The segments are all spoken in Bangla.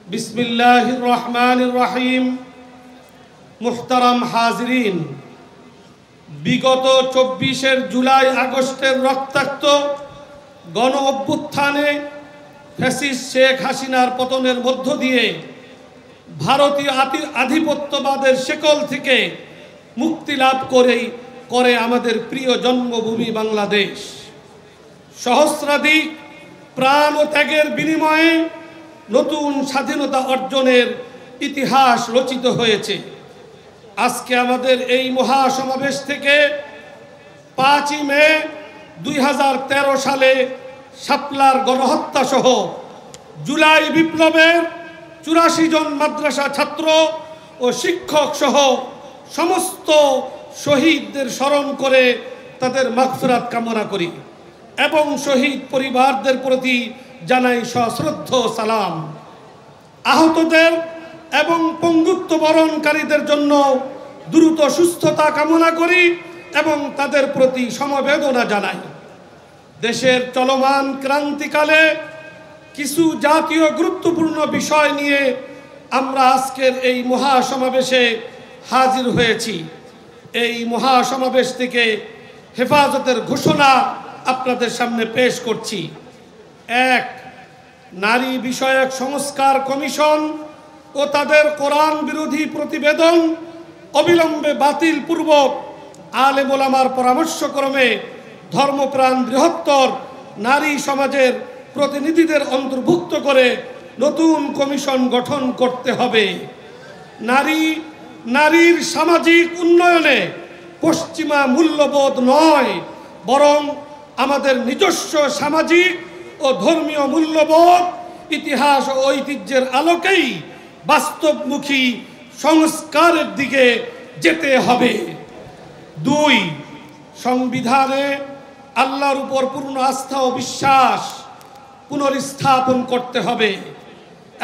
बिस्मिल्लाहिर रहमानिर रहीम। मुहताराम हाजिरीन, विगत 24 जुलाई আগস্টের রক্তাক্ত গণ অভ্যুত্থানে ফ্যাসিস্ট শেখ হাসিনার পতনের মধ্য দিয়ে ভারতীয় আধিপত্যবাদের শেকল থেকে মুক্তি লাভ করে আমাদের প্রিয় জন্মভূমি বাংলাদেশ। সহস্রাধিক প্রাণ ও ত্যাগের বিনিময়ে নতুন স্বাধীনতা অর্জনের ইতিহাস রচিত হয়েছে। আজকে আমাদের এই মহাসমাবেশ থেকে 5ই মে 2013 সালে শাপলার গণহত্যা সহ জুলাই বিপ্লবের 84 জন মাদ্রাসা ছাত্র ও শিক্ষক সহ সমস্ত শহীদদের স্মরণ করে তাদের মাগফিরাত কামনা করি এবং শহীদ পরিবারদের প্রতি জানাই সশ্রদ্ধ সালাম। আহতদের এবং পঙ্গুত্ব বরণকারীদের জন্য দ্রুত সুস্থতা কামনা করি এবং তাদের প্রতি সমবেদনা জানাই। দেশের চলমান ক্রান্তিকালে কিছু জাতীয় গুরুত্বপূর্ণ বিষয় নিয়ে আমরা আজকের এই মহাসমাবেশে হাজির হয়েছি। এই মহাসমাবেশ থেকে হেফাজতের ঘোষণা আপনাদের সামনে পেশ করছি। 1. নারী বিষয়ক সংস্কার কমিশন ও তাদের কোরআন বিরোধী প্রতিবেদন অবিলম্বে বাতিল পূর্বক আলেম ওলামার পরামর্শক্রমে ধর্মপ্রাণ বৃহত্তর নারী সমাজের প্রতিনিধিদের অন্তর্ভুক্ত করে নতুন কমিশন গঠন করতে হবে। নারীর সামাজিক উন্নয়নে পশ্চিমা মূল্যবোধ নয়, বরং আমাদের নিজস্ব সামাজিক ও ধর্মীয় মূল্যবোধ, ইতিহাস ও ঐতিহ্যের আলোকেই বাস্তবমুখী সংস্কারের দিকে যেতে হবে। 2. সংবিধানে আল্লাহর উপর পূর্ণ আস্থা ও বিশ্বাস পুনর্স্থাপন করতে হবে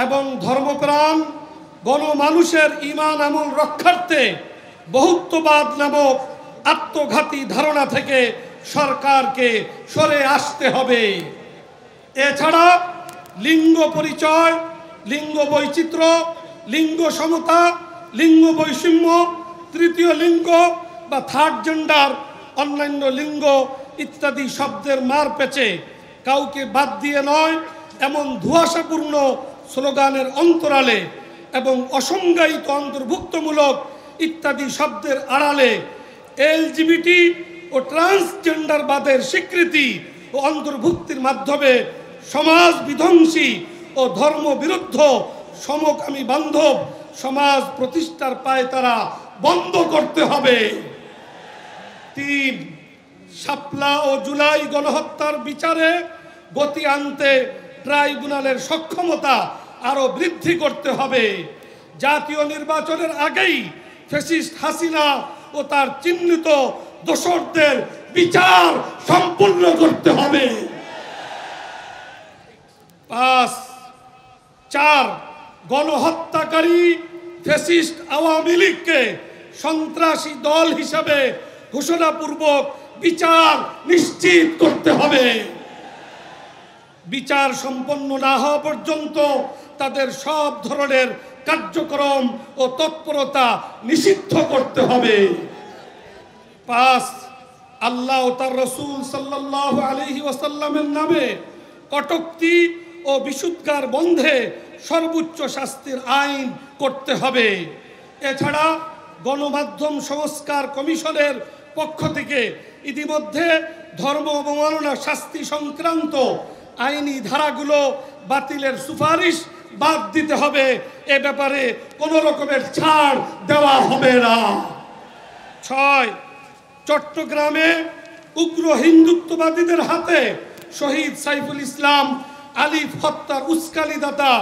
এবং ধর্মপ্রাণ গণমানুষের ঈমান আমল রক্ষার্থে বহুত্ববাদ নামক আত্মঘাতী ধারণা থেকে সরকারকে সরে আসতে হবে। এছাড়া লিঙ্গ পরিচয়, লিঙ্গ বৈচিত্র্য, লিঙ্গ সমতা, লিঙ্গ বৈষম্য, তৃতীয় লিঙ্গ বা থার্ড জেন্ডার, অন্যান্য লিঙ্গ ইত্যাদি শব্দের মার পেঁচে কাউকে বাদ দিয়ে নয় এমন ধোঁয়াশাপূর্ণ স্লোগানের অন্তরালে এবং অসংজ্ঞায়িত অন্তর্ভুক্তমূলক ইত্যাদি শব্দের আড়ালে এলজিবিটি ও ট্রান্সজেন্ডারবাদের স্বীকৃতি ও অন্তর্ভুক্তির মাধ্যমে সমাজ বিধ্বংসী ও ধর্মবিরুদ্ধ সমকামী বান্ধব সমাজ প্রতিষ্ঠার পায়তারা বন্ধ করতে হবে। 3. শাপলা ও জুলাই গণহত্যার বিচারে গতি আনতে ট্রাইব্যুনালের সক্ষমতা আরো বৃদ্ধি করতে হবে। জাতীয় নির্বাচনের আগেই ফ্যাসিস্ট হাসিনা ও তার চিহ্নিত দোষরদের বিচার সম্পূর্ণ করতে হবে। 4. গণহত্যাকারী ফ্যাসিস্ট আওয়ামী লীগকে সন্ত্রাসী দল হিসাবে ঘোষণাপূর্বক বিচার নিশ্চিত করতে হবে। বিচার সম্পন্ন না হওয়া পর্যন্ত তাদের সব ধরনের কার্যক্রম ও তৎপরতা নিষিদ্ধ করতে হবে। 5. আল্লাহ ও তার রাসূল সাল্লাল্লাহু আলাইহি ওয়াসাল্লামের নামে কটূক্তি ও বিশুদ্ধার বন্ধে সর্বোচ্চ শাস্তির আইন করতে হবে। এছাড়া গণমাধ্যম সংস্কার কমিশনের পক্ষ থেকে ইতিমধ্যে ধর্ম অবমাননা শাস্তি সংক্রান্ত আইনি ধারাগুলো বাতিলের সুপারিশ বাদ দিতে হবে। এ ব্যাপারে কোনো রকমের ছাড় দেওয়া হবে না। 6. চট্টগ্রামে উগ্র হিন্দুত্ববাদীদের হাতে শহীদ সাইফুল ইসলাম আলিফ হত্যার উস্কানিদাতা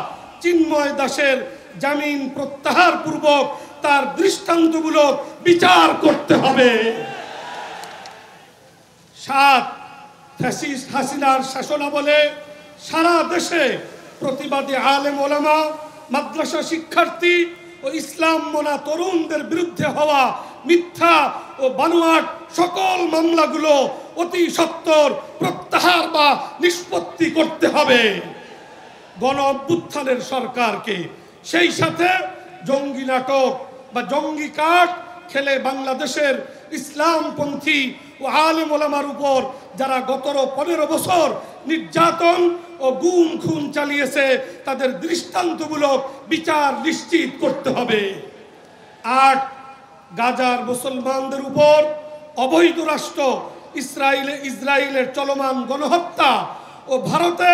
চিন্ময় দাসের জামিন প্রত্যাহার পূর্বক তার দৃষ্টান্তমূলক বিচার করতে হবে। 7. ফ্যাসিস্ট হাসিনার শাসনামলে সারা দেশে প্রতিবাদী আলেম ওলামা, মাদ্রাসা শিক্ষার্থী ও ইসলাম মনা তরুণদের বিরুদ্ধে হওয়া মিথ্যা ও বানোয়াট সকল মামলাগুলো অতি সত্বর প্রত্যাহার বা নিষ্পত্তি করতে হবে। গণ অভ্যুত্থানের সরকারকে, সেই সাথে জঙ্গি নাটক বা জঙ্গি কার্ড খেলে বাংলাদেশের ইসলামপন্থী ও আলেম ওলামার উপর যারা গত 15 বছর নির্যাতন ও গুম খুন চালিয়েছে তাদের দৃষ্টান্তমূলক বিচার নিশ্চিত করতে হবে। 8, গাজার মুসলমানদের উপর অবৈধ রাষ্ট্র ইসরায়েলের চলমান গণহত্যা ও ভারতে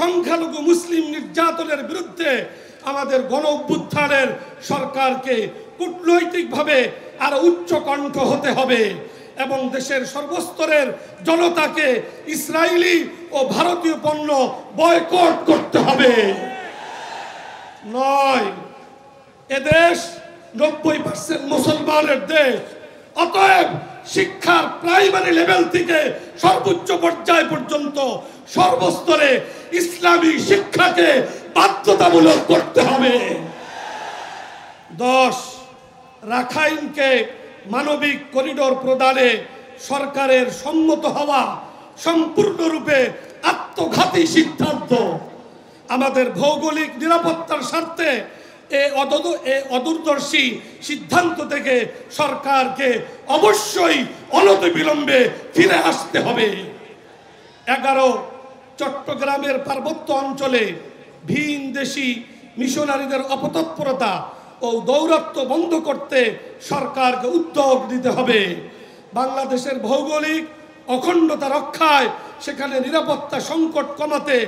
সংখ্যালঘু মুসলিম নির্যাতনের বিরুদ্ধে আমাদের গণ অভ্যুত্থানের সরকারকে কূটনৈতিকভাবে আরো উচ্চ কণ্ঠ হতে হবে এবং দেশের সর্বস্তরের জনতাকে ইসরায়েলি ও ভারতীয় পণ্য বয়কট করতে হবে। 9, এদেশ 90% মুসলমানের দেশ, অতএব শিক্ষার প্রাইমারি লেভেল থেকে সর্বোচ্চ পর্যায় পর্যন্ত সর্বস্তরে ইসলামী শিক্ষাকে বাধ্যতামূলক করতে হবে। 10, রাখাইনকে মানবিক করিডোর প্রদানে সরকারের সম্মত হওয়া সম্পূর্ণরূপে আত্মঘাতী সিদ্ধান্ত। আমাদের ভৌগোলিক নিরাপত্তার স্বার্থে এ অদূরদর্শী সিদ্ধান্ত থেকে সরকারকে অবশ্যই অনতিবিলম্বে ফিরে আসতে হবে। 11, চট্টগ্রামের পার্বত্য অঞ্চলে ভিনদেশী মিশনারিদের অপতৎপরতা ও দৌরাত্ম্য বন্ধ করতে সরকারকে উদ্যোগ নিতে হবে। বাংলাদেশের ভৌগোলিক অখণ্ডতা রক্ষায়, সেখানে নিরাপত্তা সংকট কমাতে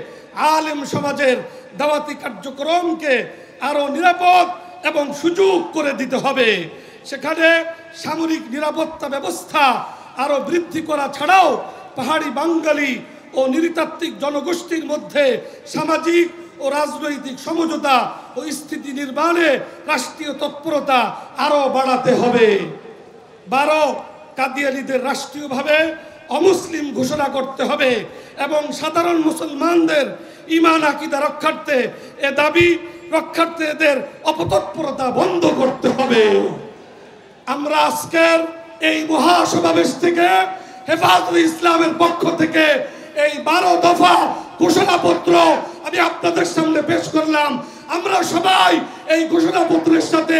আলেম সমাজের দাওয়াতি কার্যক্রমকে আরো নিরাপদ এবং সুযোগ করে দিতে হবে। সেখানে সামরিক নিরাপত্তা ব্যবস্থা আরো বৃদ্ধি করা ছাড়াও পাহাড়ি বাঙালি ও নৃতাত্ত্বিক জনগোষ্ঠীর মধ্যে সামাজিক ও রাজনৈতিক সমঝোতা ও স্থিতি নির্মাণে রাষ্ট্রীয় তৎপরতা আরো বাড়াতে হবে। 12, কাদিয়ানীদের রাষ্ট্রীয়ভাবে অমুসলিম ঘোষণা করতে হবে এবং সাধারণ মুসলমানদের ঈমান আকীদা রক্ষার্থে এ দাবি রক্ষার্থে এদের অপতৎপরতা বন্ধ করতে হবে। আমরা আজকের এই মহাসমাবেশ থেকে হেফাজতে ইসলামের পক্ষ থেকে এই 12 দফা ঘোষণাপত্র আমি আপনাদের সামনে পেশ করলাম। আমরা সবাই এই ঘোষণাপত্রের সাথে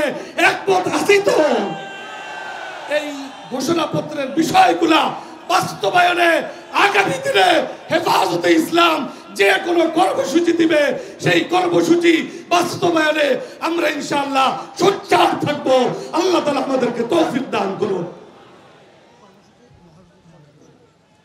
একমত আছি তো? এই ঘোষণাপত্রের বিষয়গুলা বাস্তবায়নে আগামী দিনে হেফাজতে ইসলাম যে কোনো কর্মসূচি দিবে, সেই কর্মসূচি বাস্তবায়নে আমরা ইনশাআল্লাহ সোচ্চার থাকবো। আল্লাহ তাআলা আমাদেরকে তৌফিক দান করুন।